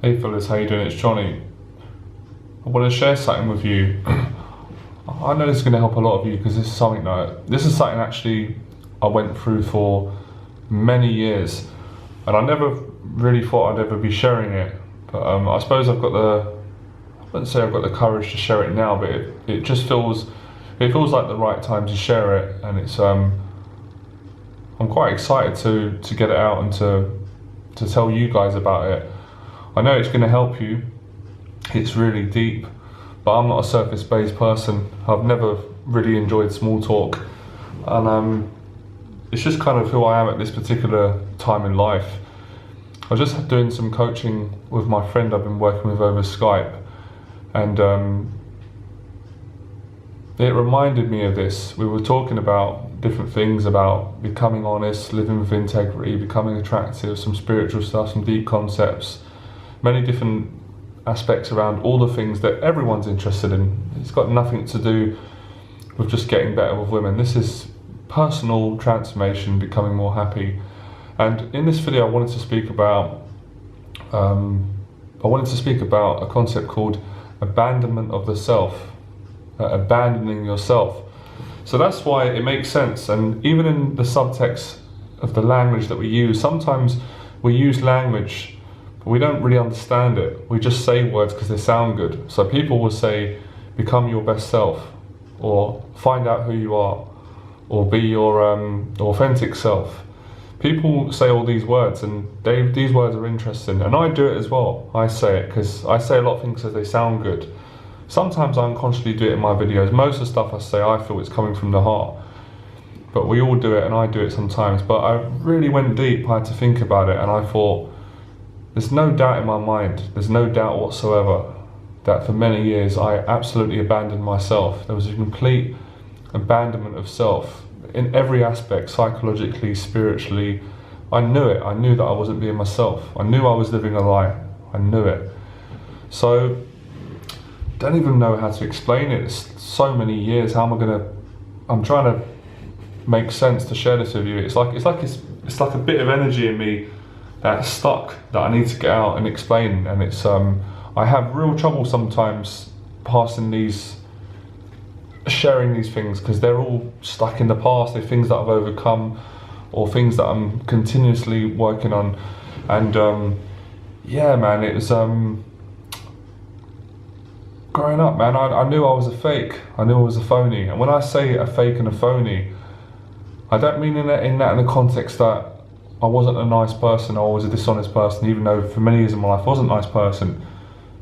Hey fellas, how you doing? It's Johnny. I want to share something with you. I know this is going to help a lot of you because this is something actually I went through for many years, and I never really thought I'd ever be sharing it. But I suppose I wouldn't say I've got the courage to share it now, but it just feels like the right time to share it, and it's I'm quite excited to get it out and to tell you guys about it. I know it's going to help you. It's really deep, but I'm not a surface-based person. I've never really enjoyed small talk, and it's just kind of who I am at this particular time in life. I was just doing some coaching with my friend I've been working with over Skype, and it reminded me of this. We were talking about different things, about becoming honest, living with integrity, becoming attractive, some spiritual stuff, some deep concepts, many different aspects around all the things that everyone's interested in. It's got nothing to do with just getting better with women. This is personal transformation, becoming more happy. And in this video I wanted to speak about a concept called abandonment of the self, abandoning yourself. So that's why it makes sense. And even in the subtext of the language that we use, sometimes we use language but we don't really understand it. We just say words because they sound good. So people will say, become your best self, or find out who you are, or be your authentic self. People say all these words, and these words are interesting, and I do it as well. I say it because I say a lot of things because they sound good. Sometimes I unconsciously do it in my videos. Most of the stuff I say, I feel it's coming from the heart. But we all do it, and I do it sometimes. But I really went deep. I had to think about it, and I thought, there's no doubt in my mind, there's no doubt whatsoever, that for many years I absolutely abandoned myself. There was a complete abandonment of self in every aspect, psychologically, spiritually. I knew it. I knew that I wasn't being myself. I knew I was living a lie. I knew it. So, don't even know how to explain it. It's so many years. I'm trying to make sense to share this with you. It's like a bit of energy in me that's stuck, that I need to get out and explain. And it's I have real trouble sometimes sharing these things, because they're all stuck in the past. They're things that I've overcome, or things that I'm continuously working on. And yeah, man, it was growing up, man, I knew I was a fake. I knew I was a phony. And when I say a fake and a phony, I don't mean in the context that I wasn't a nice person, or I was a dishonest person, even though for many years of my life I wasn't a nice person.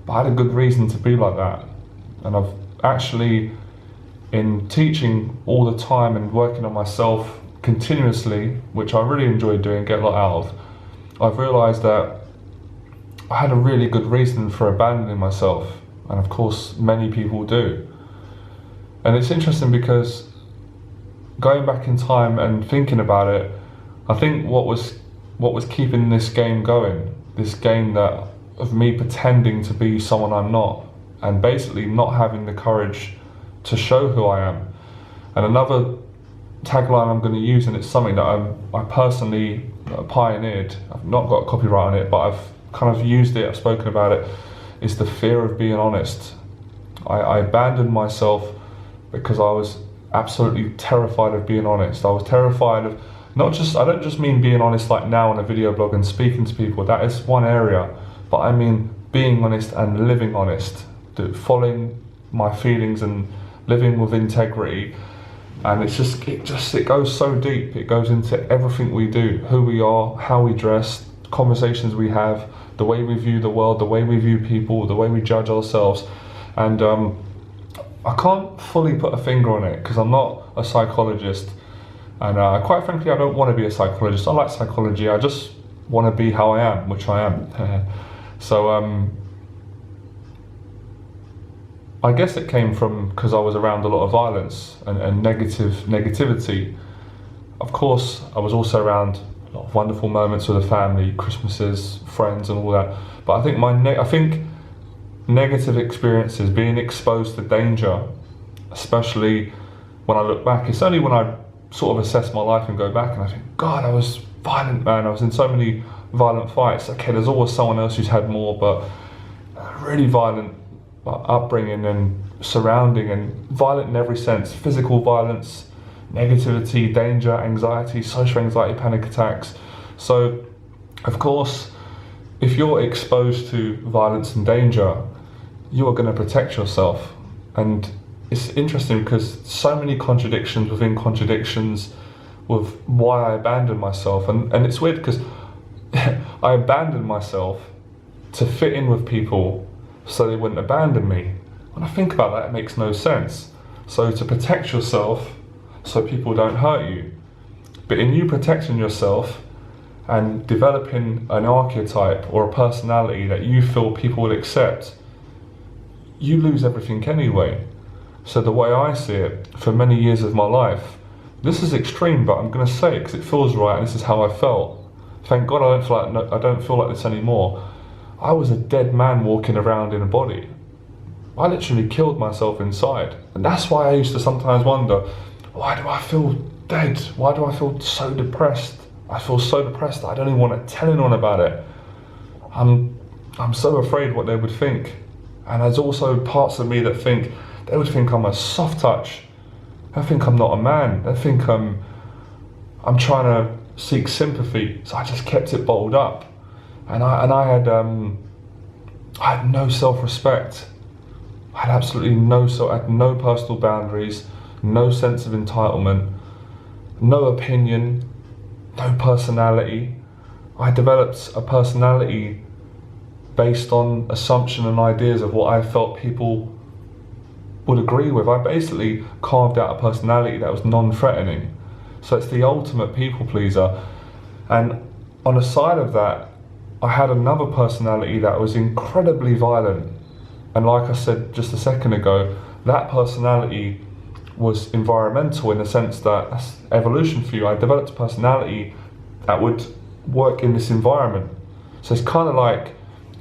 But I had a good reason to be like that. And I've actually, in teaching all the time and working on myself continuously, which I really enjoy doing, get a lot out of, I've realised that I had a really good reason for abandoning myself. And of course, many people do. And it's interesting because going back in time and thinking about it, I think what was keeping this game going, this game of me pretending to be someone I'm not, and basically not having the courage to show who I am. And another tagline I'm going to use, and it's something that I personally pioneered. I've not got a copyright on it, but I've kind of used it, I've spoken about it, is the fear of being honest. I abandoned myself because I was absolutely terrified of being honest. I was terrified of I don't just mean being honest like now on a video blog and speaking to people. That is one area, but I mean being honest and living honest, following my feelings and living with integrity. And it goes so deep. It goes into everything we do, who we are, how we dress, conversations we have, the way we view the world, the way we view people, the way we judge ourselves. And I can't fully put a finger on it because I'm not a psychologist. And quite frankly, I don't want to be a psychologist. I like psychology. I just want to be how I am, which I am. So I guess it came from because I was around a lot of violence and negativity. Of course, I was also around a lot of wonderful moments with the family, Christmases, friends, and all that. But I think negative experiences, being exposed to danger, especially when I look back, it's only when I sort of assess my life and go back and I think, God, I was violent, man. I was in so many violent fights. Okay, there's always someone else who's had more, but really violent upbringing and surrounding, and violent in every sense: physical violence, negativity, danger, anxiety, social anxiety, panic attacks. So, of course, if you're exposed to violence and danger, you are going to protect yourself. And it's interesting because so many contradictions within contradictions with why I abandoned myself. And it's weird because I abandoned myself to fit in with people so they wouldn't abandon me. When I think about that, it makes no sense. So to protect yourself so people don't hurt you. But in you protecting yourself and developing an archetype or a personality that you feel people will accept, you lose everything anyway. So the way I see it, for many years of my life, this is extreme, but I'm going to say it because it feels right, and this is how I felt. Thank God I don't feel like this anymore. I was a dead man walking around in a body. I literally killed myself inside. And that's why I used to sometimes wonder, why do I feel dead? Why do I feel so depressed? I feel so depressed that I don't even want to tell anyone about it. I'm so afraid what they would think. And there's also parts of me that think, they would think I'm a soft touch. They think I'm not a man. They think I'm trying to seek sympathy. So I just kept it bottled up. And I had no self-respect. I had absolutely I had no personal boundaries, no sense of entitlement, no opinion, no personality. I developed a personality based on assumption and ideas of what I felt people would agree with. I basically carved out a personality that was non-threatening. So it's the ultimate people pleaser. And on the side of that, I had another personality that was incredibly violent. And like I said just a second ago, that personality was environmental in the sense that that's evolution for you. I developed a personality that would work in this environment. So it's kind of like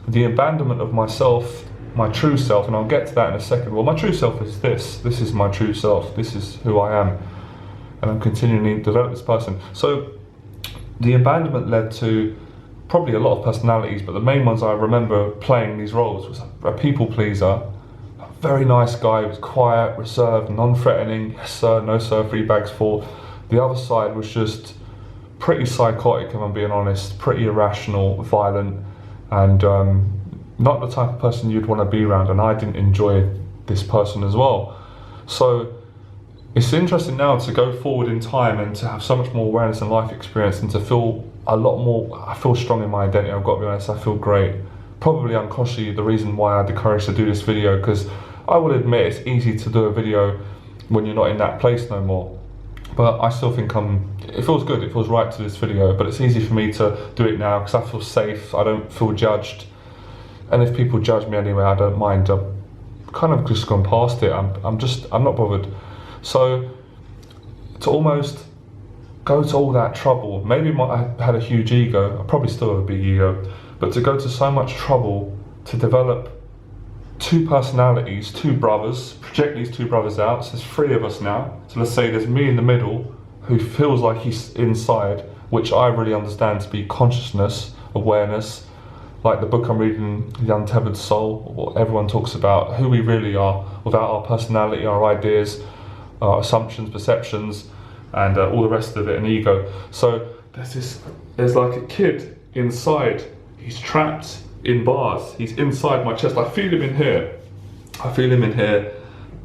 the abandonment of myself, my true self, and I'll get to that in a second. Well, my true self is this. This is my true self. This is who I am. And I'm continuing to develop this person. So the abandonment led to probably a lot of personalities, but the main ones I remember playing these roles was a people pleaser, a very nice guy who was quiet, reserved, non-threatening, yes sir, no sir, 3 bags full. The other side was just pretty psychotic, if I'm being honest, pretty irrational, violent, and not the type of person you'd want to be around, and I didn't enjoy this person as well. So it's interesting now to go forward in time and to have so much more awareness and life experience and to feel a lot more, I feel strong in my identity, I've got to be honest, I feel great. Probably unconsciously the reason why I had the courage to do this video, because I will admit it's easy to do a video when you're not in that place no more. But I still think it feels good, it feels right to this video, but it's easy for me to do it now because I feel safe, I don't feel judged. And if people judge me anyway, I don't mind. I've kind of just gone past it. I'm not bothered. So to almost go to all that trouble, maybe I had a huge ego, I probably still have a big ego, but to go to so much trouble to develop 2 personalities, 2 brothers, project these 2 brothers out, so there's 3 of us now. So let's say there's me in the middle, who feels like he's inside, which I really understand to be consciousness, awareness, like the book I'm reading, The Untethered Soul, what everyone talks about, who we really are without our personality, our ideas, our assumptions, perceptions, and all the rest of it, and ego. So there's like a kid inside, he's trapped in bars, he's inside my chest. I feel him in here, I feel him in here,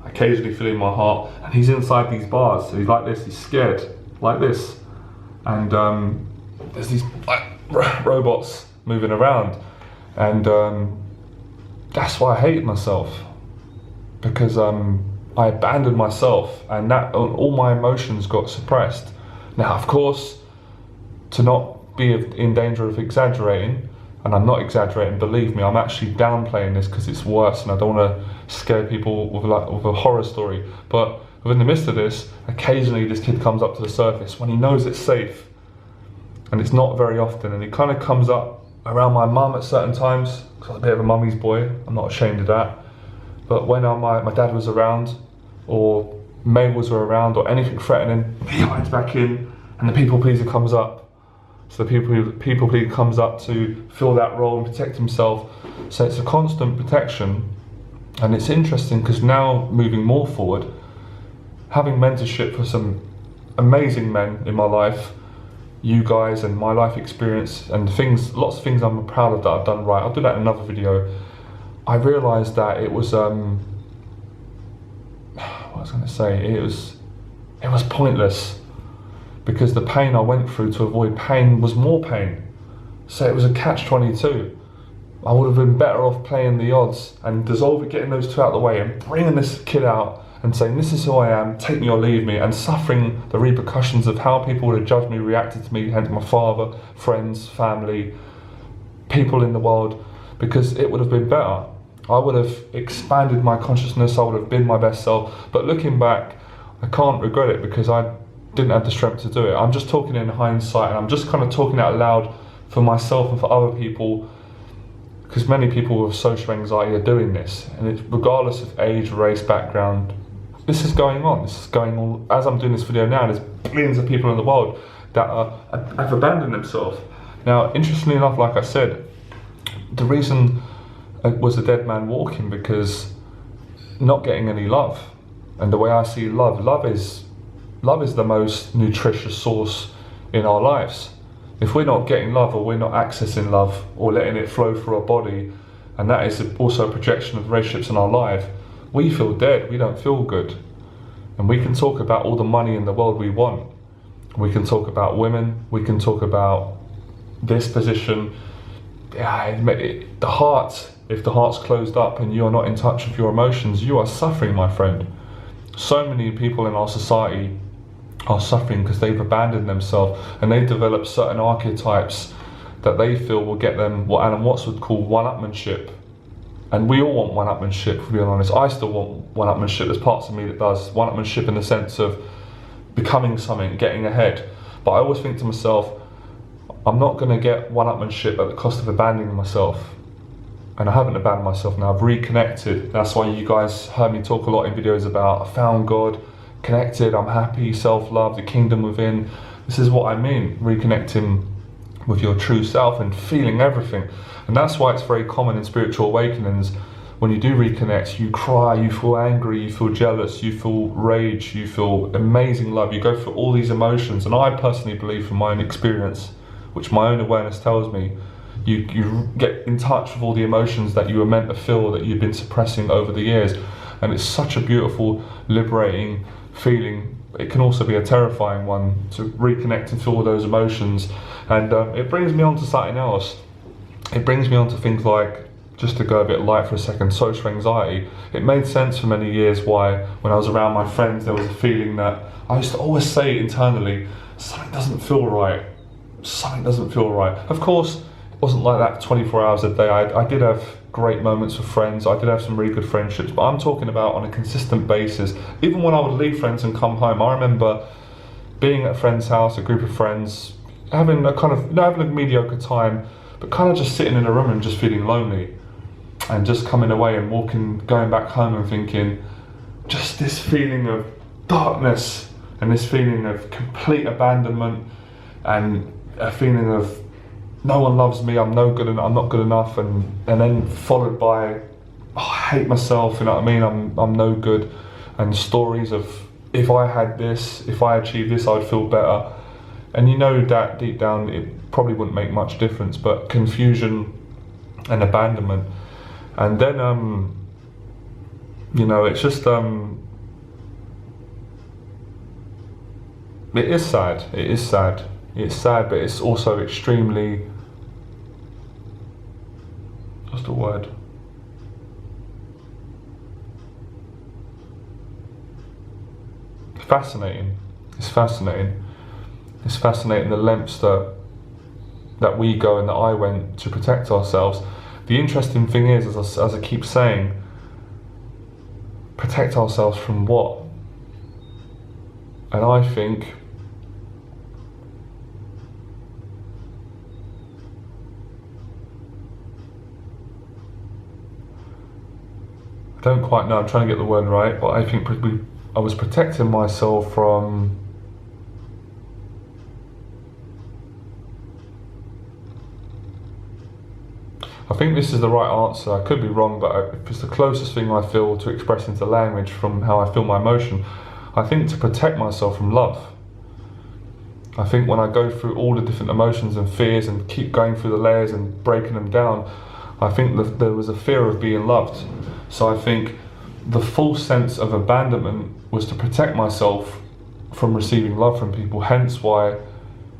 I occasionally feel him in my heart, and he's inside these bars. So he's like this, he's scared, like this. And there's these like robots moving around. And that's why I hate myself, because I abandoned myself, and that all my emotions got suppressed. Now, of course, to not be in danger of exaggerating, and I'm not exaggerating, believe me, I'm actually downplaying this because it's worse, and I don't want to scare people with a horror story. But within the midst of this, occasionally this kid comes up to the surface when he knows it's safe, and it's not very often, and it kind of comes up around my mum at certain times, because I'm a bit of a mummy's boy, I'm not ashamed of that. But when my dad was around, or males were around, or anything threatening, he hides back in, and the people pleaser comes up. So the people he comes up to fill that role and protect himself. So it's a constant protection. And it's interesting because now moving more forward, having mentorship for some amazing men in my life, you guys and my life experience and lots of things I'm proud of that I've done right. I'll do that in another video. I realised that it was what was I going to say? It was pointless, because the pain I went through to avoid pain was more pain. So it was a catch-22. I would have been better off playing the odds and getting those two out of the way and bringing this kid out and saying, this is who I am, take me or leave me, and suffering the repercussions of how people would have judged me, reacted to me, hence my father, friends, family, people in the world, because it would have been better. I would have expanded my consciousness, I would have been my best self. But looking back, I can't regret it because I didn't have the strength to do it. I'm just talking in hindsight, and I'm just kind of talking out loud for myself and for other people, because many people with social anxiety are doing this, and it's regardless of age, race, background. This is going on. This is going on as I'm doing this video now. There's billions of people in the world that have abandoned themselves. Now, interestingly enough, like I said, the reason was a dead man walking, because not getting any love. And the way I see love is the most nutritious source in our lives. If we're not getting love, or we're not accessing love, or letting it flow through our body, and that is also a projection of relationships in our life, we feel dead, we don't feel good. And we can talk about all the money in the world we want. We can talk about women, we can talk about this position. The heart, if the heart's closed up and you're not in touch with your emotions, you are suffering, my friend. So many people in our society are suffering because they've abandoned themselves, and they develop certain archetypes that they feel will get them what Alan Watts would call one-upmanship. And we all want one-upmanship, to be honest. I still want one-upmanship. There's parts of me that does one-upmanship in the sense of becoming something, getting ahead. But I always think to myself, I'm not going to get one-upmanship at the cost of abandoning myself. And I haven't abandoned myself now. I've reconnected. That's why you guys heard me talk a lot in videos about I found God, connected, I'm happy, self-love, the kingdom within. This is what I mean, reconnecting with your true self and feeling everything. And that's why it's very common in spiritual awakenings. When you do reconnect, you cry, you feel angry, you feel jealous, you feel rage, you feel amazing love. You go through all these emotions. And I personally believe from my own experience, which my own awareness tells me, you get in touch with all the emotions that you were meant to feel, that you've been suppressing over the years. And it's such a beautiful, liberating feeling. It can also be a terrifying one to reconnect and feel all those emotions. And it brings me on to something else. It brings me on to things like, just to go a bit light for a second, social anxiety. It made sense for many years why, when I was around my friends, there was a feeling that I used to always say internally, something doesn't feel right. Something doesn't feel right. Of course, it wasn't like that 24 hours a day. I did have great moments with friends. I did have some really good friendships, but I'm talking about on a consistent basis. Even when I would leave friends and come home, I remember being at a friend's house, a group of friends, having a kind of, not having a mediocre time, but kind of just sitting in a room and just feeling lonely. And just coming away and going back home and thinking, just this feeling of darkness and this feeling of complete abandonment and a feeling of no one loves me, I'm no good, I'm not good enough, and then followed by, oh, I hate myself, you know what I mean, I'm no good, and stories of if I had this, if I achieved this, I'd feel better. And you know that deep down it probably wouldn't make much difference, but confusion and abandonment. And then, you know, it's just, it is sad, it's sad, but it's also extremely, what's the word? Fascinating. It's fascinating. It's fascinating the lengths that we go and that I went to protect ourselves. The interesting thing is, as I keep saying, protect ourselves from what? And I think I don't quite know, I'm trying to get the word right, but I think I was protecting myself from I think this is the right answer. I could be wrong, but it's the closest thing I feel to express into language from how I feel my emotion. I think to protect myself from love. I think when I go through all the different emotions and fears and keep going through the layers and breaking them down, I think that there was a fear of being loved. So I think the full sense of abandonment was to protect myself from receiving love from people, hence why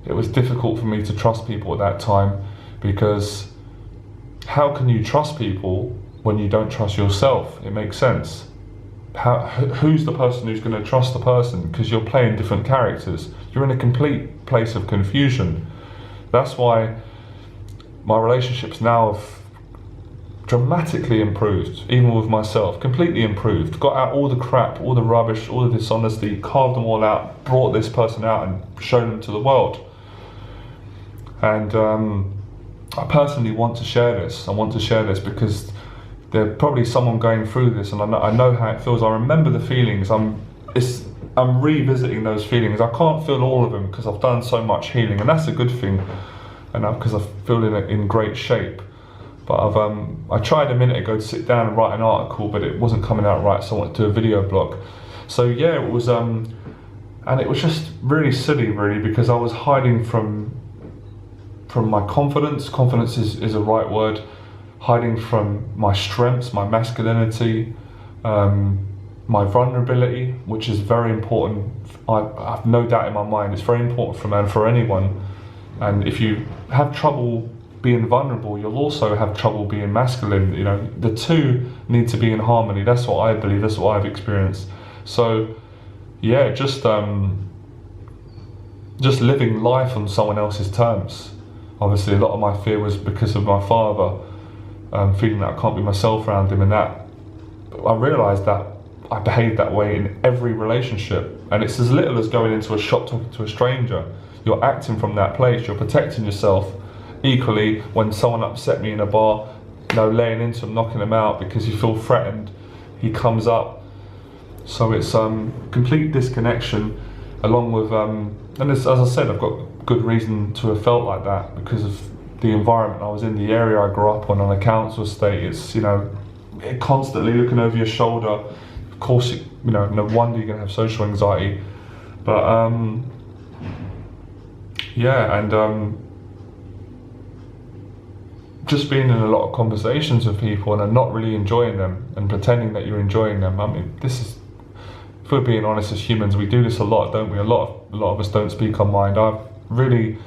it was difficult for me to trust people at that time, because how can you trust people when you don't trust yourself? It makes sense. Who's the person who's going to trust the person? Because you're playing different characters. You're in a complete place of confusion. That's why my relationships now have dramatically improved, even with myself, completely improved. Got out all the crap, all the rubbish, all the dishonesty, carved them all out, brought this person out and shown them to the world. And I personally want to share this. I want to share this because there's probably someone going through this, and I know how it feels. I remember the feelings. I'm revisiting those feelings. I can't feel all of them because I've done so much healing, and that's a good thing. And because I feel in great shape. But I tried a minute ago to sit down and write an article, but it wasn't coming out right, so I wanted to do a video blog. So yeah, it was, and it was just really silly, really, because I was hiding from my confidence. Confidence is a right word. Hiding from my strengths, my masculinity, my vulnerability, which is very important. I have no doubt in my mind, it's very important for anyone. And if you have trouble being vulnerable, you'll also have trouble being masculine. You know, the two need to be in harmony. That's what I believe, that's what I've experienced. So yeah, just living life on someone else's terms. Obviously a lot of my fear was because of my father, feeling that I can't be myself around him, and that I realised that I behave that way in every relationship. And it's as little as going into a shop talking to a stranger. You're acting from that place, you're protecting yourself. Equally, when someone upset me in a bar, laying into them, knocking them out because you feel threatened, he comes up. So it's complete disconnection, along with, and as I said, I've got good reason to have felt like that because of the environment I was in, the area I grew up on a council estate. It's, constantly looking over your shoulder. Of course, no wonder you're going to have social anxiety. But yeah, and just being in a lot of conversations with people and not really enjoying them and pretending that you're enjoying them. I mean, this is, if we're being honest as humans, we do this a lot, don't we? A lot of us don't speak our mind. I've really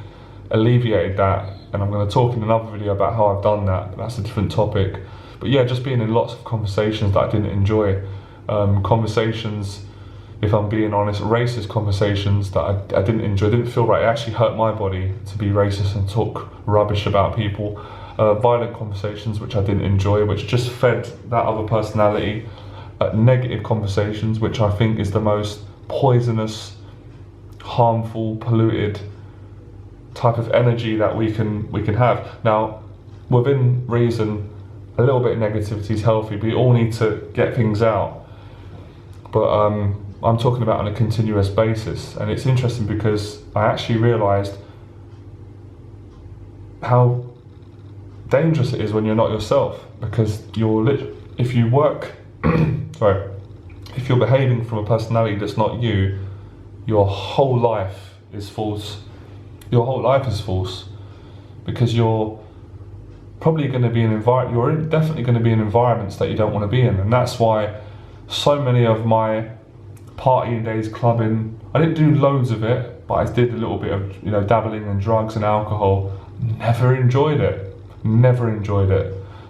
alleviated that, and I'm going to talk in another video about how I've done that. That's a different topic. But yeah, just being in lots of conversations that I didn't enjoy. Conversations, if I'm being honest, racist conversations that I didn't enjoy, didn't feel right. It actually hurt my body to be racist and talk rubbish about people. Violent conversations which I didn't enjoy, which just fed that other personality. Negative conversations, which I think is the most poisonous, harmful, polluted type of energy that we can have. Now, within reason, a little bit of negativity is healthy. We all need to get things out, but I'm talking about on a continuous basis. And it's interesting because I actually realised how dangerous it is when you're not yourself, because if you work if you're behaving from a personality that's not you, your whole life is false. Your whole life is false, because you're probably going to be definitely going to be in environments that you don't want to be in. And that's why so many of my partying days, clubbing, I didn't do loads of it, but I did a little bit of dabbling in drugs and alcohol. Never enjoyed it.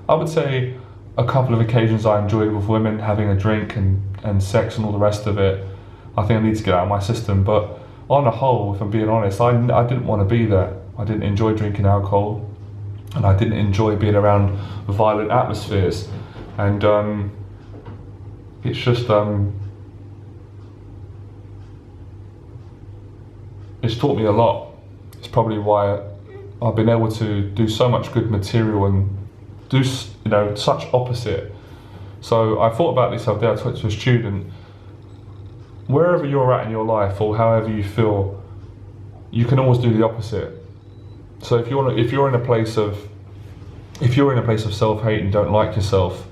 I would say a couple of occasions I enjoyed with women, having a drink and sex and all the rest of it. I think I need to get out of my system, but on the whole, if I'm being honest, I didn't want to be there. I didn't enjoy drinking alcohol, and I didn't enjoy being around violent atmospheres. And it's just it's taught me a lot. It's probably why I've been able to do so much good material and do such opposite. So I thought about this the other day. I talked to a student. Wherever you're at in your life, or however you feel, you can always do the opposite. So if you're in a place of if you're in a place of self-hate and you don't like yourself,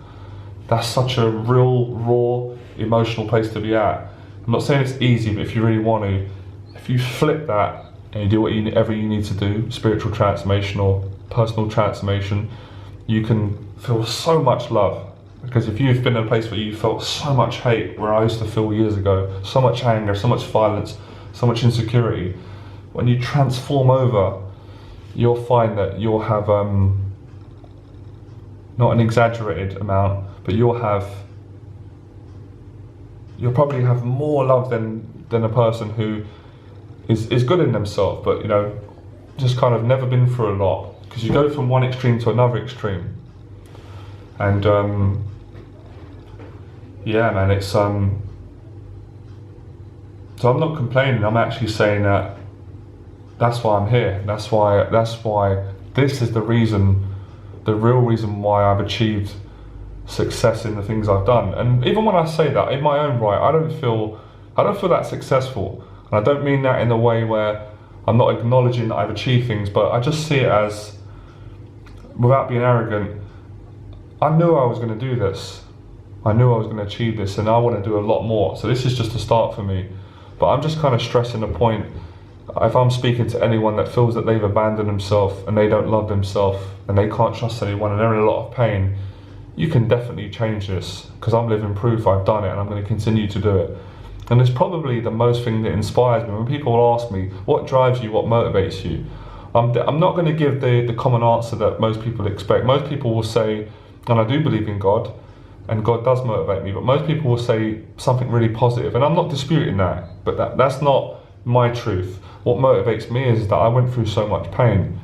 that's such a real, raw, emotional place to be at. I'm not saying it's easy, but if you really want to, if you flip that and you do whatever you need to do, spiritual transformation or personal transformation, you can feel so much love. Because if you've been in a place where you felt so much hate, where I used to feel years ago, so much anger, so much violence, so much insecurity, when you transform over, you'll find that you'll have not an exaggerated amount, but you'll probably have more love than a person who is good in themselves, but just kind of never been through a lot. Because you go from one extreme to another extreme, and yeah, man, it's so I'm not complaining. I'm actually saying that that's why I'm here. That's why this is the real reason why I've achieved success in the things I've done. And even when I say that, in my own right, I don't feel that successful. And I don't mean that in a way where I'm not acknowledging that I've achieved things, but I just see it as, without being arrogant, I knew I was going to do this. I knew I was going to achieve this, and I want to do a lot more. So this is just a start for me. But I'm just kind of stressing the point, if I'm speaking to anyone that feels that they've abandoned themselves and they don't love themselves and they can't trust anyone and they're in a lot of pain, you can definitely change this, because I'm living proof I've done it and I'm going to continue to do it. And it's probably the most thing that inspires me. When people ask me, what drives you, what motivates you? I'm not going to give the common answer that most people expect. Most people will say, and I do believe in God, and God does motivate me, but most people will say something really positive, and I'm not disputing that, but that's not my truth. What motivates me is that I went through so much pain,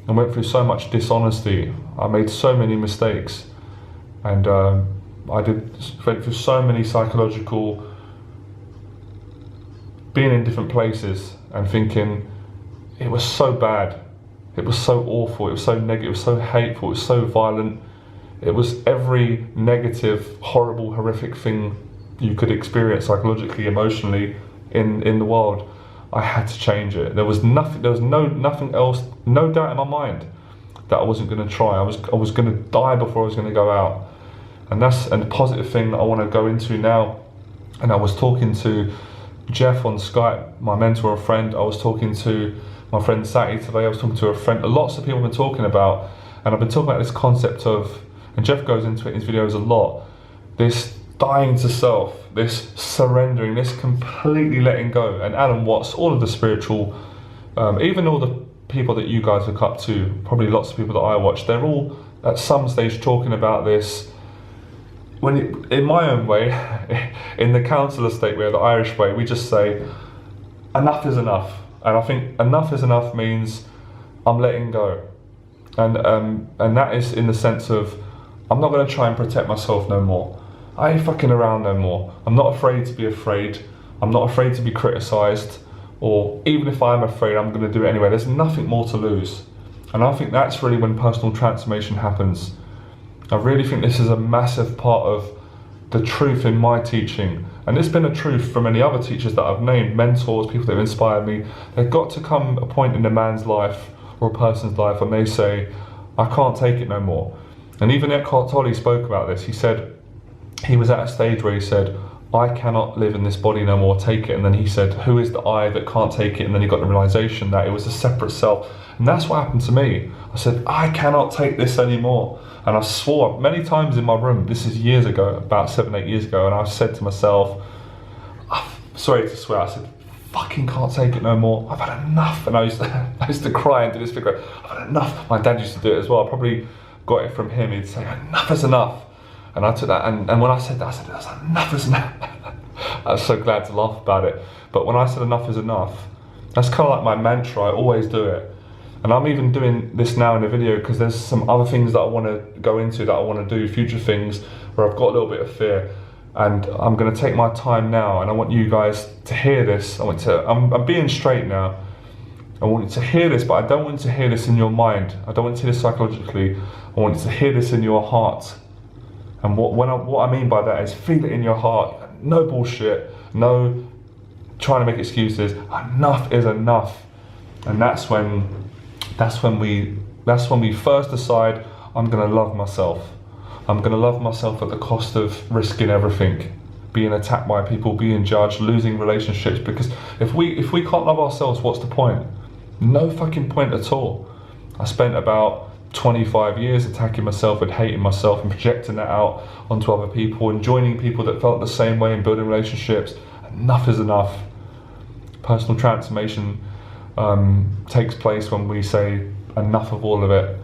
I went through so much dishonesty, I made so many mistakes, and I went through so many psychological, being in different places and thinking, it was so bad, it was so awful, it was so negative, it was so hateful, it was so violent. It was every negative, horrible, horrific thing you could experience psychologically, emotionally in the world. I had to change it. There was nothing else, no doubt in my mind that I wasn't going to try. I was going to die before I was going to go out. And that's a positive thing that I want to go into now. And I was talking to Jeff on Skype, my mentor, a friend. I was talking to my friend Sati today. I was talking to a friend. Lots of people have been talking about, and I've been talking about this concept of, and Jeff goes into it in his videos a lot, this dying to self, this surrendering, this completely letting go. And Alan Watts, all of the spiritual, even all the people that you guys look up to, probably lots of people that I watch, they're all at some stage talking about this. In my own way, in the counsellor state way, the Irish way, we just say, enough is enough. And I think enough is enough means I'm letting go. And that is in the sense of, I'm not going to try and protect myself no more. I ain't fucking around no more. I'm not afraid to be afraid. I'm not afraid to be criticised. Or even if I'm afraid, I'm going to do it anyway. There's nothing more to lose. And I think that's really when personal transformation happens. I really think this is a massive part of the truth in my teaching. And it's been a truth for many other teachers that I've named, mentors, people that have inspired me. There's got to come a point in a man's life or a person's life when they say, I can't take it no more. And even Eckhart Tolle spoke about this. He said he was at a stage where he said, I cannot live in this body no more, take it. And then he said, who is the I that can't take it? And then he got the realization that it was a separate self. And that's what happened to me. I said, I cannot take this anymore. And I swore many times in my room, this is years ago, about 7-8 years ago, and I said to myself, sorry to swear, I said, fucking can't take it no more. I've had enough. And I used to cry and do this figure, I've had enough. My dad used to do it as well. I probably got it from him. He'd say, enough is enough. And I took that, and when I said that, I said, enough is enough. I was so glad to laugh about it. But when I said enough is enough, that's kind of like my mantra. I always do it. And I'm even doing this now in a video because there's some other things that I want to go into, that I want to do, future things where I've got a little bit of fear. And I'm going to take my time now, and I want you guys to hear this. I'm being straight now. I want you to hear this, but I don't want you to hear this in your mind. I don't want you to hear this psychologically. I want you to hear this in your heart. And what I mean by that is feel it in your heart. No bullshit. No trying to make excuses. Enough is enough. And that's when we first decide, I'm going to love myself. I'm going to love myself at the cost of risking everything, being attacked by people, being judged, losing relationships. Because if we can't love ourselves, what's the point? No fucking point at all. I spent about 25 years attacking myself and hating myself and projecting that out onto other people and joining people that felt the same way and building relationships. Enough is enough. Personal transformation takes place when we say enough of all of it.